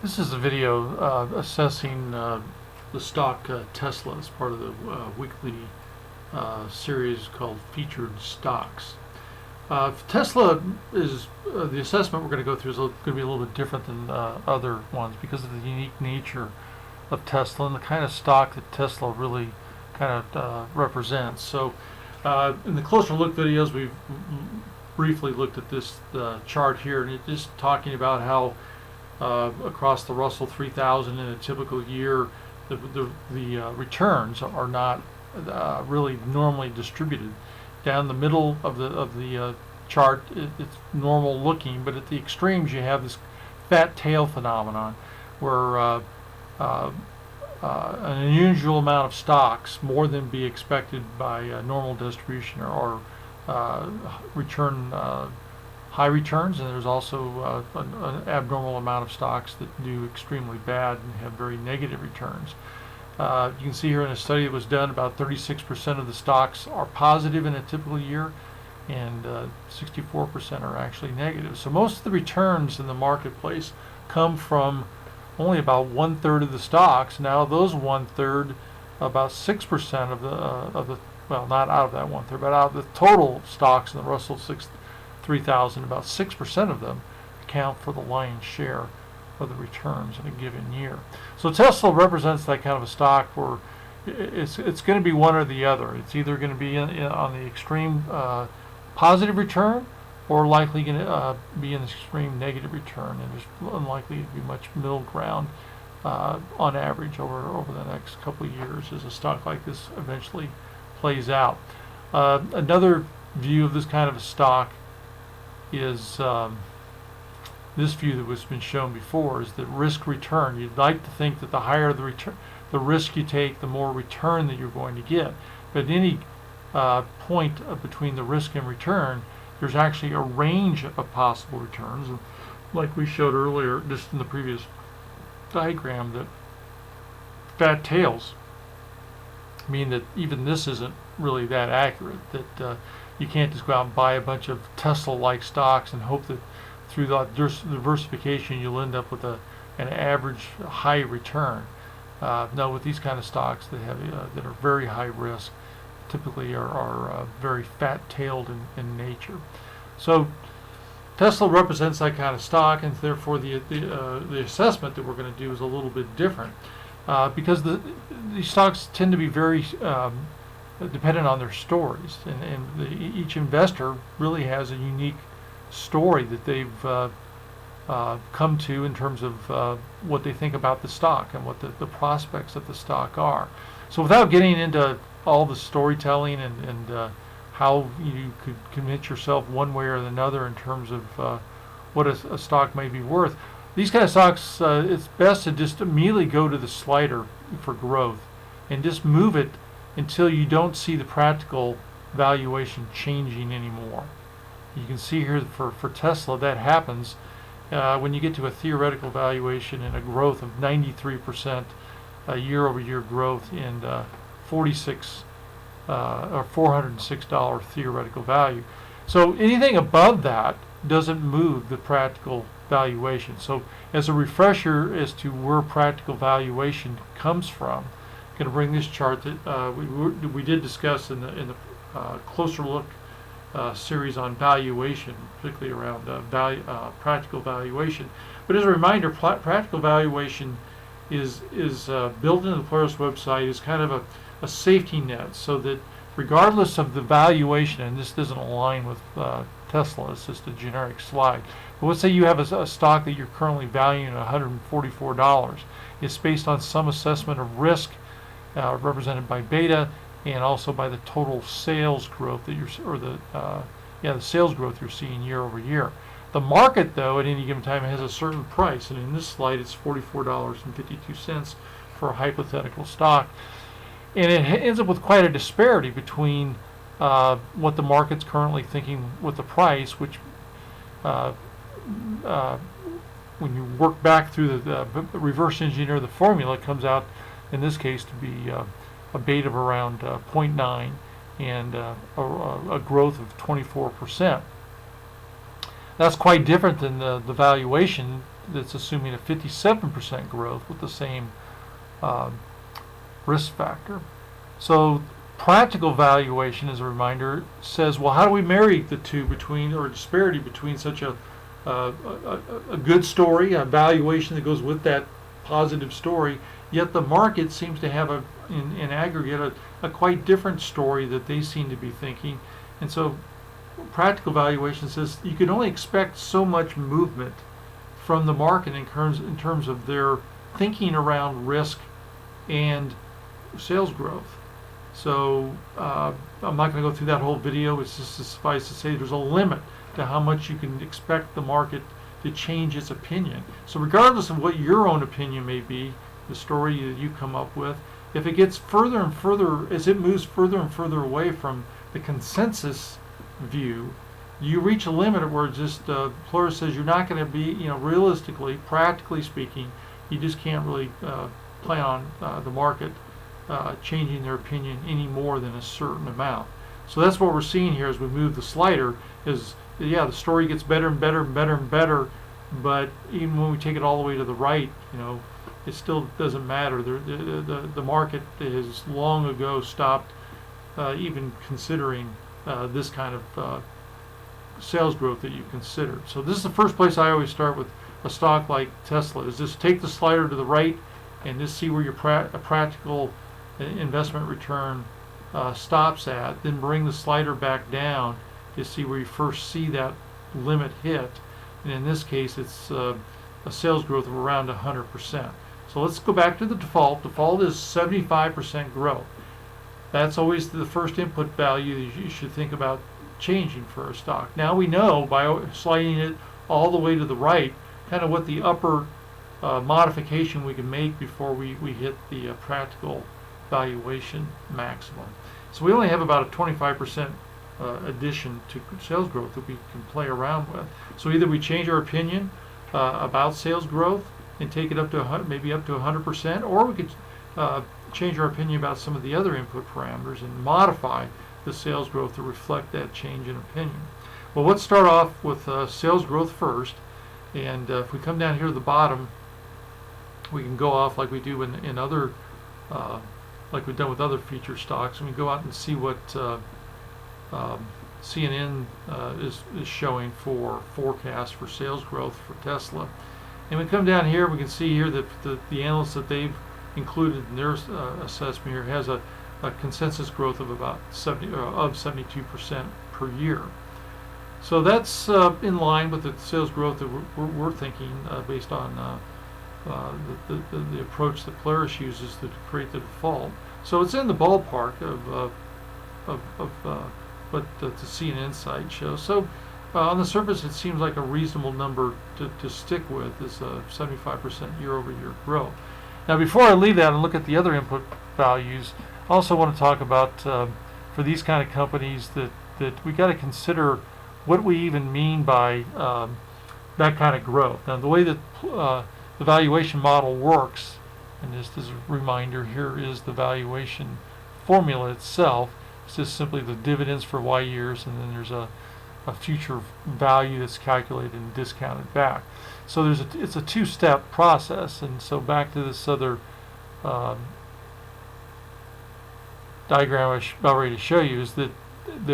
This is a video assessing the stock Tesla as part of the weekly series called Featured Stocks. Tesla is the assessment we're going to go through is going to be a little bit different than other ones because of the unique nature of Tesla and the kind of stock that Tesla really kind of represents. So in the closer look videos, we've briefly looked at this chart here, and it's just talking about how across the Russell 3000 in a typical year, the returns are not really normally distributed. Down the middle of the chart, it's normal looking, but at the extremes you have this fat tail phenomenon, where an unusual amount of stocks, more than be expected by normal distribution, or return high returns, and there's also an abnormal amount of stocks that do extremely bad and have very negative returns. You can see here in a study that was done, about 36% of the stocks are positive in a typical year, and 64% are actually negative. So most of the returns in the marketplace come from only about 1/3 of the stocks. Now those 1/3, about 6% of the well, not out of that 1/3, but out of the total stocks in the Russell 3000, about 6% of them account for the lion's share of the returns in a given year. So Tesla represents that kind of a stock where it's going to be one or the other. It's either going to be on the extreme positive return, or likely going to be in the extreme negative return, and there's unlikely to be much middle ground on average over the next couple of years as a stock like this eventually plays out. Another view of this kind of a stock is this view that was been shown before, is that risk return. You'd like to think that the higher the return, the risk you take, the more return that you're going to get. But at any point between the risk and return, there's actually a range of possible returns. And like we showed earlier, just in the previous diagram, that fat tails mean that even this isn't really that accurate, that you can't just go out and buy a bunch of Tesla-like stocks and hope that through that diversification you'll end up with an average high return. No, with these kind of stocks that have that are very high risk, typically are very fat-tailed in nature. So Tesla represents that kind of stock, and therefore the assessment that we're going to do is a little bit different, because these stocks tend to be very dependent on their stories, and each investor really has a unique story that they've come to in terms of what they think about the stock and what the prospects of the stock are. So without getting into all the storytelling and how you could convince yourself one way or another in terms of what a stock may be worth, these kind of stocks, it's best to just immediately go to the slider for growth and just move it until you don't see the practical valuation changing anymore. You can see here for Tesla that happens when you get to a theoretical valuation and a growth of 93% year-over-year growth in 46 or $406 theoretical value. So anything above that doesn't move the practical valuation. So as a refresher as to where practical valuation comes from, I'm going to bring this chart that we did discuss in the closer look series on valuation, particularly around practical valuation. But as a reminder, practical valuation is built into the Polaris website as kind of a safety net, so that regardless of the valuation, and this doesn't align with Tesla, it's just a generic slide, but let's say you have a stock that you're currently valuing at $144. It's based on some assessment of risk represented by beta, and also by the total sales growth that the sales growth you're seeing year over year. The market, though, at any given time has a certain price, and in this slide it's $44.52 for a hypothetical stock, and it ends up with quite a disparity between what the market's currently thinking with the price, which when you work back through the reverse engineer the formula, it comes out in this case to be a beta of around 0.9 and a growth of 24%. That's quite different than the valuation that's assuming a 57% growth with the same risk factor. So practical valuation, as a reminder, says, well, how do we marry the two between, or disparity between such a good story, a valuation that goes with that positive story, yet the market seems to have in aggregate a quite different story that they seem to be thinking. And so practical valuation says you can only expect so much movement from the market in terms of their thinking around risk and sales growth. So I'm not going to go through that whole video. It's just suffice to say there's a limit to how much you can expect the market to change its opinion. So regardless of what your own opinion may be, the story that you come up with, if it gets further and further, as it moves further and further away from the consensus view, you reach a limit where just Polaris says you're not going to be, realistically, practically speaking, you just can't really plan on the market changing their opinion any more than a certain amount. So that's what we're seeing here as we move the slider is, yeah, the story gets better and better and better and better, but even when we take it all the way to the right, it still doesn't matter. The market has long ago stopped even considering this kind of sales growth that you considered. So this is the first place I always start with a stock like Tesla, is just take the slider to the right and just see where your practical investment return stops at, then bring the slider back down to see where you first see that limit hit. And in this case, it's a sales growth of around 100%. So let's go back to the default. Default is 75% growth. That's always the first input value that you should think about changing for a stock. Now we know by sliding it all the way to the right, kind of what the upper modification we can make before we hit the practical valuation maximum. So we only have about a 25% addition to sales growth that we can play around with. So either we change our opinion about sales growth and take it up to maybe up to 100%, or we could change our opinion about some of the other input parameters and modify the sales growth to reflect that change in opinion. Well, let's start off with sales growth first, and if we come down here to the bottom, we can go off like we do in other, like we've done with other feature stocks, and we go out and see what CNN is showing for forecast for sales growth for Tesla. And we come down here, we can see here that the analysts that they've included in their assessment here has a consensus growth of about 72% per year. So that's in line with the sales growth that we're thinking based on the approach that Polaris uses to create the default. So it's in the ballpark of what the CNN site shows. So on the surface, it seems like a reasonable number to stick with, is 75% year-over-year growth. Now, before I leave that and look at the other input values, I also want to talk about for these kind of companies that we got to consider what we even mean by that kind of growth. Now, the way that the valuation model works, and just as a reminder, here is the valuation formula itself. It's just simply the dividends for Y years, and then there's a future value that's calculated and discounted back. So it's a two-step process. And so back to this other diagram I was about ready to show you, is that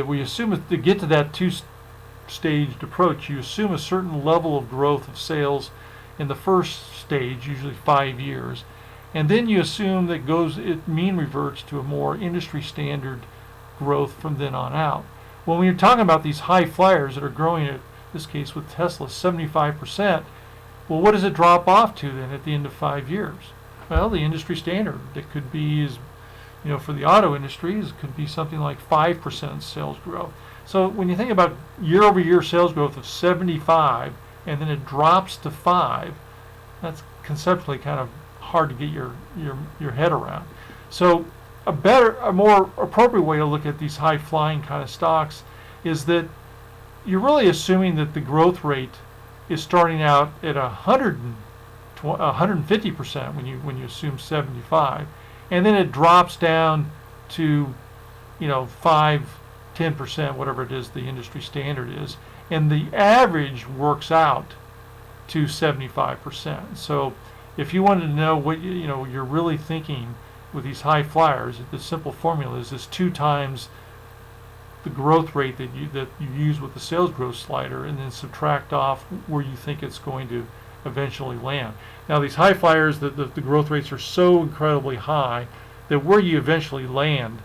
we assume to get to that two-staged approach, you assume a certain level of growth of sales in the first stage, usually 5 years, and then you assume that it mean reverts to a more industry standard growth from then on out. When you're talking about these high flyers that are growing, in this case with Tesla, 75%, well, what does it drop off to then at the end of 5 years? Well, the industry standard, that could be, for the auto industry, it could be something like 5% sales growth. So when you think about year-over-year sales growth of 75, and then it drops to 5, that's conceptually kind of hard to get your head around. So a more appropriate way to look at these high-flying kind of stocks is that you're really assuming that the growth rate is starting out at 150% when you assume 75, and then it drops down to 5-10%, whatever it is the industry standard is, and the average works out to 75%. So if you wanted to know what you're really thinking with these high flyers, the simple formula is 2 times the growth rate that you use with the sales growth slider, and then subtract off where you think it's going to eventually land. Now these high flyers, the growth rates are so incredibly high that where you eventually land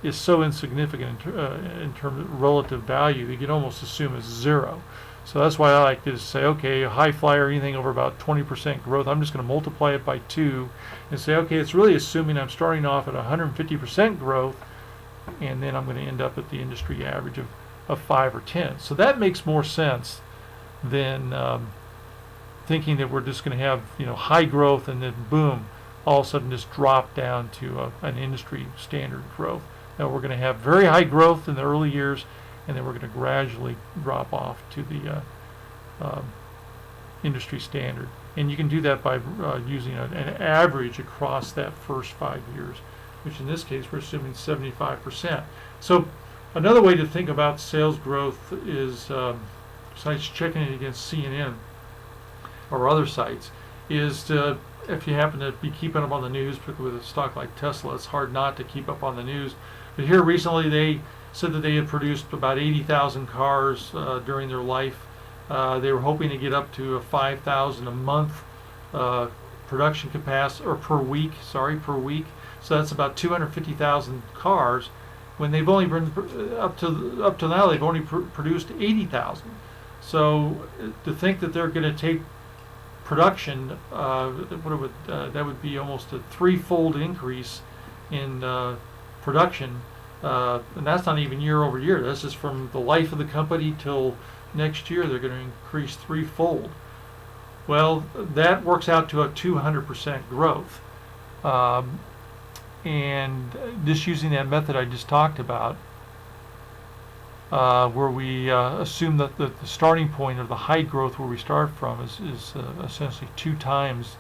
is so insignificant in terms of relative value that you can almost assume it's zero. So that's why I like to say, okay, a high flyer, anything over about 20% growth, I'm just going to multiply it by 2 and say, okay, it's really assuming I'm starting off at 150% growth, and then I'm going to end up at the industry average of 5 or 10. So that makes more sense than thinking that we're just going to have high growth and then boom, all of a sudden just drop down to an industry standard growth. Now we're going to have very high growth in the early years, and then we're going to gradually drop off to the industry standard. And you can do that by using an average across that first 5 years, which in this case we're assuming 75%. So another way to think about sales growth is, besides checking it against CNN or other sites, is to, if you happen to be keeping up on the news, particularly with a stock like Tesla, it's hard not to keep up on the news. But here recently they said that they had produced about 80,000 cars during their life. They were hoping to get up to 5,000 a month production capacity, or per week. So that's about 250,000 cars. When they've only been up to now, they've only produced 80,000. So to think that they're going to take production, that would be almost a 3-fold increase in production. And that's not even year over year. This is from the life of the company till next year. They're going to increase 3-fold. Well, that works out to a 200% growth. And just using that method I just talked about, where we assume that the starting point of the high growth where we start from is essentially 2 times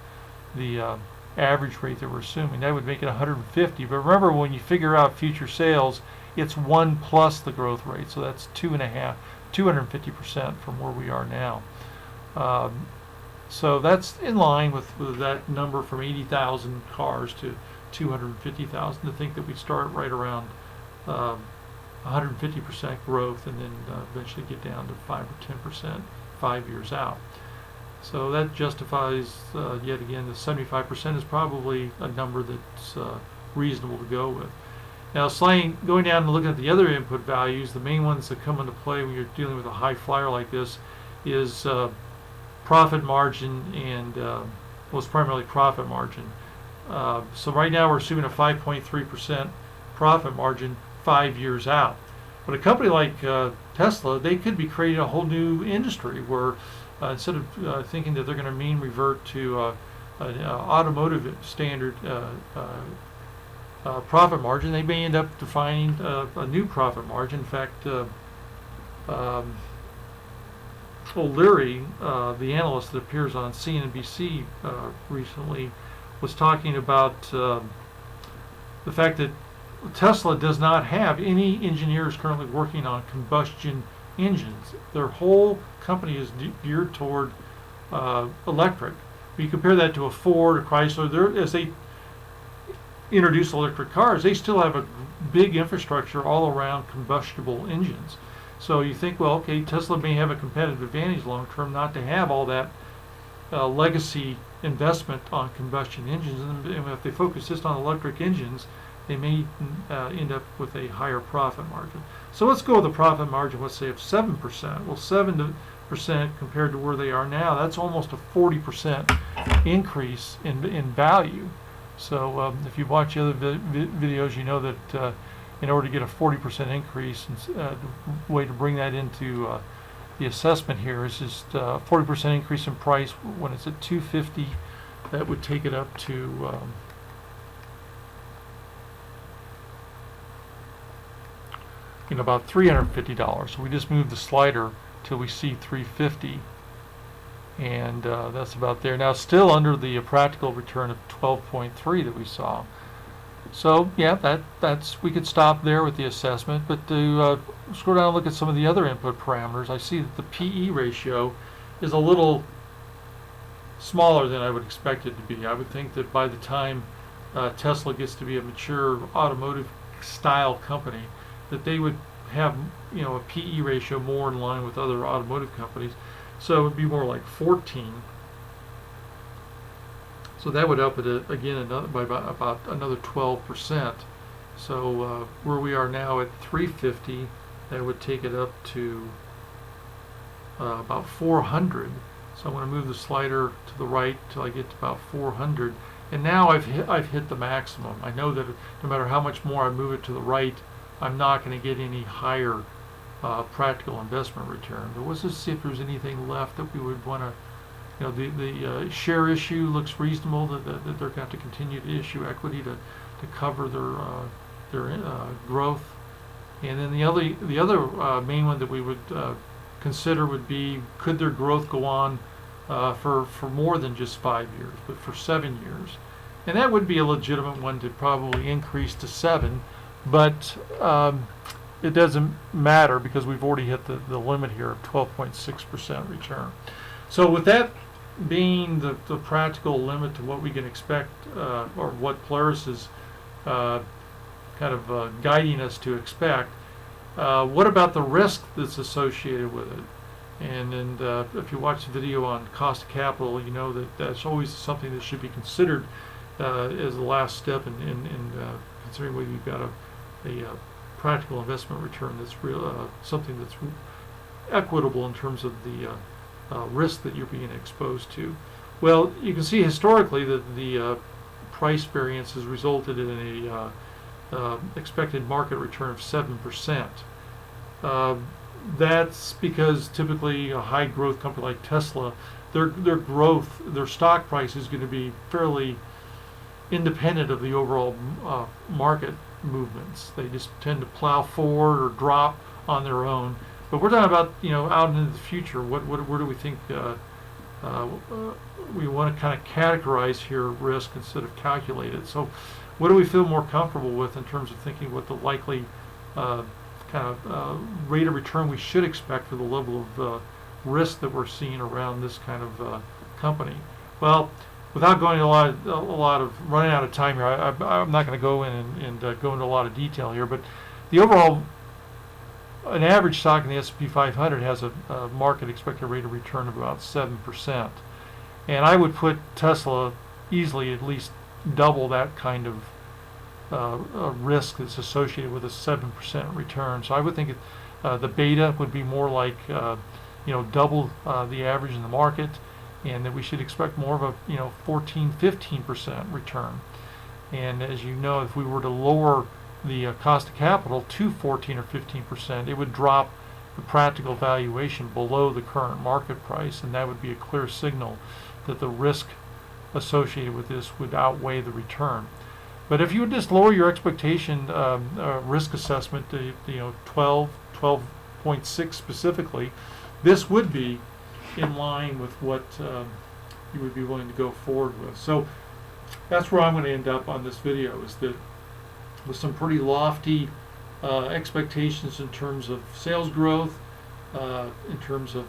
the average rate that we're assuming. That would make it 150. But remember, when you figure out future sales, it's 1 plus the growth rate. So that's 250% from where we are now. So that's in line with that number from 80,000 cars to 250,000, to think that we start right around 150% growth and then eventually get down to 5 or 10% 5 years out. So that justifies, yet again, the 75% is probably a number that's reasonable to go with. Now, going down and looking at the other input values, the main ones that come into play when you're dealing with a high flyer like this is profit margin and, well, it's primarily profit margin. So right now we're assuming a 5.3% profit margin 5 years out. But a company like Tesla, they could be creating a whole new industry where instead of thinking that they're going to mean revert to an automotive standard profit margin, they may end up defining a new profit margin. In fact, O'Leary, the analyst that appears on CNBC recently, was talking about the fact that Tesla does not have any engineers currently working on combustion engines. Their whole company is geared toward electric. If you compare that to a Ford or Chrysler, as they introduce electric cars, they still have a big infrastructure all around combustible engines. So you think, well, okay, Tesla may have a competitive advantage long term not to have all that legacy investment on combustion engines, and if they focus just on electric engines, they may end up with a higher profit margin. So let's go with a profit margin, let's say of 7%. Well, 7% compared to where they are now, that's almost a 40% increase in value. So if you watch the other videos, you know that in order to get a 40% increase, the way to bring that into the assessment here is just 40% increase in price. When it's at $250, that would take it up to about $350. So we just move the slider till we see $350, and that's about there. Now, still under the practical return of 12.3 that we saw. So yeah, that's we could stop there with the assessment. But to scroll down and look at some of the other input parameters, I see that the PE ratio is a little smaller than I would expect it to be. I would think that by the time Tesla gets to be a mature automotive style company, that they would have, you know, a PE ratio more in line with other automotive companies. So it would be more like 14. So that would up it again by about another 12%. So where we are now at 350, that would take it up to about 400. So I'm going to move the slider to the right till I get to about 400. And now I've hit the maximum. I know that no matter how much more I move it to the right, I'm not going to get any higher practical investment return. But let's just see if there's anything left that we would want to, you know, the share issue looks reasonable, that they're going to have to continue to issue equity to cover their growth. And then the other main one that we would consider would be, could their growth go on for more than just 5 years, but for 7 years? And that would be a legitimate one to probably increase to 7, but it doesn't matter because we've already hit the limit here of 12.6% return. So with that being the practical limit to what we can expect, or what Polaris is kind of guiding us to expect, what about the risk that's associated with it? And if you watch the video on cost of capital, you know that that's always something that should be considered as the last step in considering whether you've got a practical investment return that's real, something that's equitable in terms of the risk that you're being exposed to. Well, you can see historically that the price variance has resulted in a expected market return of 7%. That's because typically a high growth company like Tesla, their growth, their stock price is going to be fairly independent of the overall market movements. They just tend to plow forward or drop on their own. But we're talking about, you know, out into the future. Where do we think we want to kind of categorize here risk instead of calculate it? So what do we feel more comfortable with in terms of thinking what the likely kind of rate of return we should expect for the level of risk that we're seeing around this kind of company? Well, without going a lot of running out of time here, I'm not going to go in and go into a lot of detail here, but the overall, an average stock in the S&P 500 has a market expected rate of return of about 7%. And I would put Tesla easily at least double that kind of risk that's associated with a 7% return. So I would think the beta would be more like you know, double the average in the market, and that we should expect more of a, you know, 14-15% return. And as you know, if we were to lower the cost of capital to 14 or 15%, it would drop the practical valuation below the current market price, and that would be a clear signal that the risk associated with this would outweigh the return. But if you would just lower your expectation risk assessment to, you know, 12.6 specifically, this would be in line with what you would be willing to go forward with. So that's where I'm going to end up on this video, is that with some pretty lofty expectations in terms of sales growth, in terms of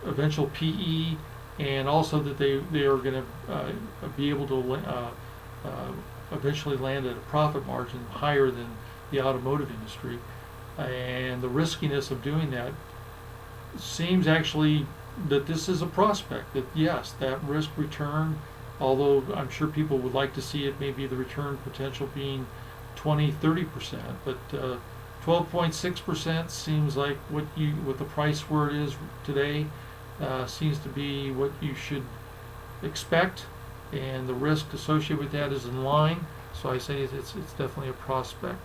eventual PE, and also that they are going to be able to eventually land at a profit margin higher than the automotive industry. And the riskiness of doing that seems actually that this is a prospect, that yes, that risk return, although I'm sure people would like to see it maybe the return potential being 20-30%, but 12.6% seems like what the price where it is today seems to be what you should expect, and the risk associated with that is in line. So I say it's definitely a prospect.